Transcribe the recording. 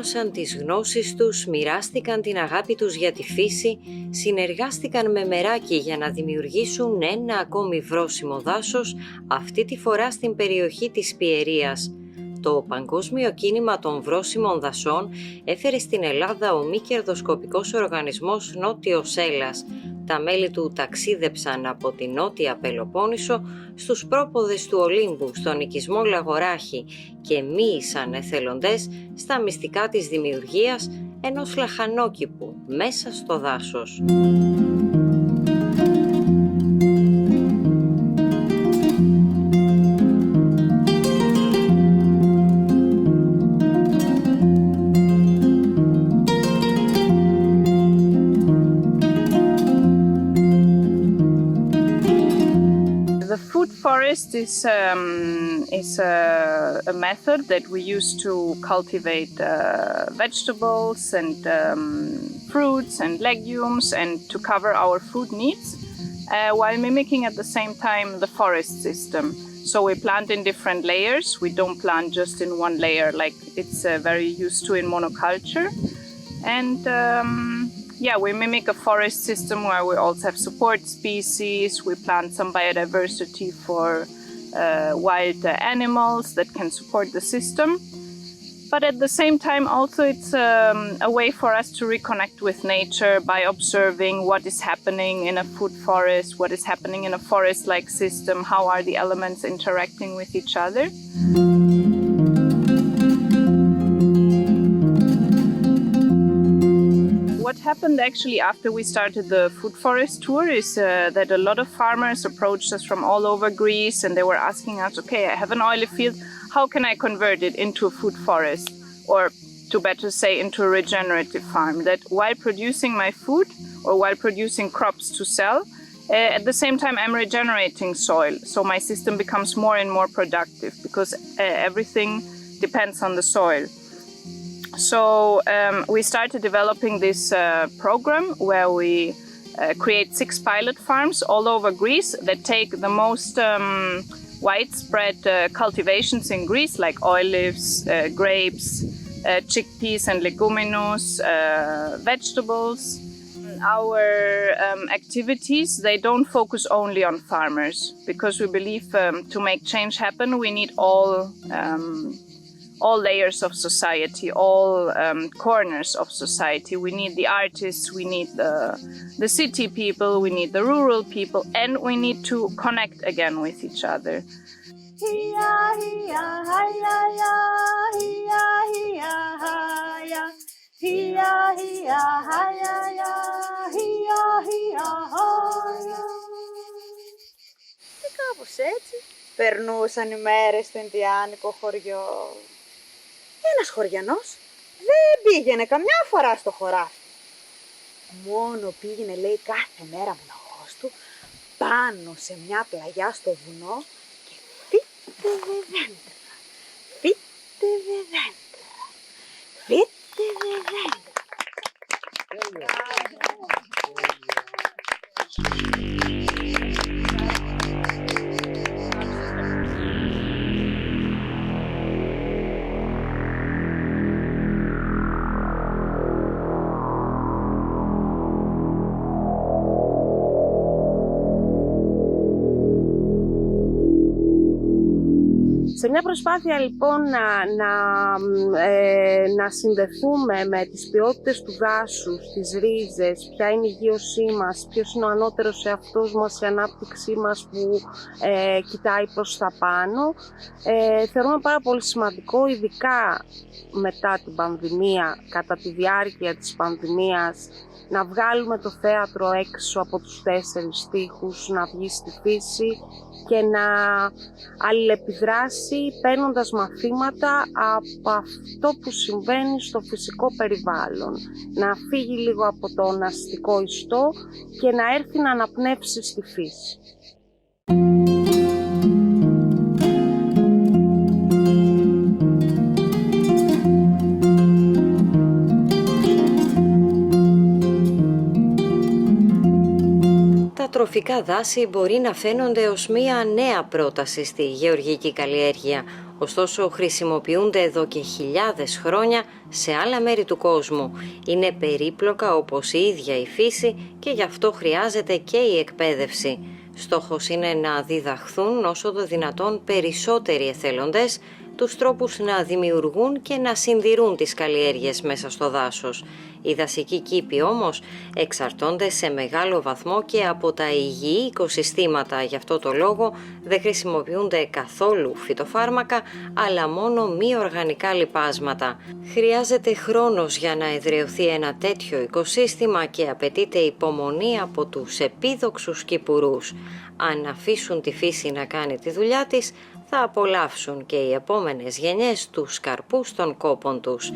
μοίρωσαν τις γνώσεις τους, μοιράστηκαν την αγάπη τους για τη φύση, συνεργάστηκαν με μεράκι για να δημιουργήσουν ένα ακόμη βρώσιμο δάσος, αυτή τη φορά στην περιοχή της Πιερίας. Το Παγκόσμιο Κίνημα των Βρώσιμων Δασών έφερε στην Ελλάδα ο μη κερδοσκοπικός οργανισμός Νότιος Έλλας. Τα μέλη του ταξίδεψαν από τη Νότια Πελοπόννησο στους πρόποδες του Ολύμπου, στον οικισμό Λαγοράχη και μοίησαν εθελοντές στα μυστικά της δημιουργίας ενός λαχανόκηπου μέσα στο δάσος. The food forest is a method that we use to cultivate vegetables and fruits and legumes and to cover our food needs while mimicking at the same time the forest system. So we plant in different layers. We don't plant just in one layer like it's very used to in monoculture. And we mimic a forest system where we also have support species. We plant some biodiversity for wild animals that can support the system. But at the same time, also it's a way for us to reconnect with nature by observing what is happening in a food forest, what is happening in a forest-like system, how are the elements interacting with each other. What happened actually after we started the food forest tour is that a lot of farmers approached us from all over Greece and they were asking us, okay, I have an oily field, how can I convert it into a food forest? Or to better say, into a regenerative farm, that while producing my food or while producing crops to sell, at the same time I'm regenerating soil. So my system becomes more and more productive because everything depends on the soil. So we started developing this program where we create 6 pilot farms all over Greece that take the most widespread cultivations in Greece like olives, grapes, chickpeas and leguminous, vegetables. Our activities, they don't focus only on farmers because we believe to make change happen we need all layers of society, all corners of society. We need the artists, we need the city people, we need the rural people, and we need to connect again with each other. Και κάπως έτσι περνούσαν οι μέρες στο Ινδιάνικο χωριό. Ένας χωριανός δεν πήγαινε καμιά φορά στο χωράφι. Μόνο πήγαινε, λέει, κάθε μέρα μοναχός του πάνω σε μια πλαγιά στο βουνό και φύτευε δέντρα, φύτευε δέντρα, φύτευε δέντρα. Σε μια προσπάθεια λοιπόν να συνδεθούμε με τις ποιότητες του δάσους, τις ρίζες, ποια είναι η γείωσή μας, ποιος είναι ο ανώτερος εαυτός μας, η ανάπτυξή μας που κοιτάει προς τα πάνω, θεωρούμε πάρα πολύ σημαντικό, ειδικά μετά την πανδημία, κατά τη διάρκεια της πανδημίας, να βγάλουμε το θέατρο έξω από τους 4 τοίχους, να βγει στη φύση και να αλληλεπιδράσει παίρνοντας μαθήματα από αυτό που συμβαίνει στο φυσικό περιβάλλον. Να φύγει λίγο από τον αστικό ιστό και να έρθει να αναπνεύσει στη φύση. Τα τροφικά δάση μπορεί να φαίνονται ως μία νέα πρόταση στη γεωργική καλλιέργεια, ωστόσο χρησιμοποιούνται εδώ και χιλιάδες χρόνια σε άλλα μέρη του κόσμου. Είναι περίπλοκα όπως η ίδια η φύση και γι' αυτό χρειάζεται και η εκπαίδευση. Στόχος είναι να διδαχθούν όσο το δυνατόν περισσότεροι εθελοντές τους τρόπους να δημιουργούν και να συντηρούν τις καλλιέργειες μέσα στο δάσος. Οι δασικοί κήποι όμως εξαρτώνται σε μεγάλο βαθμό και από τα υγιή οικοσυστήματα. Γι' αυτό το λόγο δεν χρησιμοποιούνται καθόλου φυτοφάρμακα, αλλά μόνο μη οργανικά λιπάσματα. Χρειάζεται χρόνος για να εδραιωθεί ένα τέτοιο οικοσύστημα και απαιτείται υπομονή από τους επίδοξους κυπουρούς. Αν αφήσουν τη φύση να κάνει τη δουλειά της, θα απολαύσουν και οι επόμενες γενιές τους καρπούς των κόπων τους.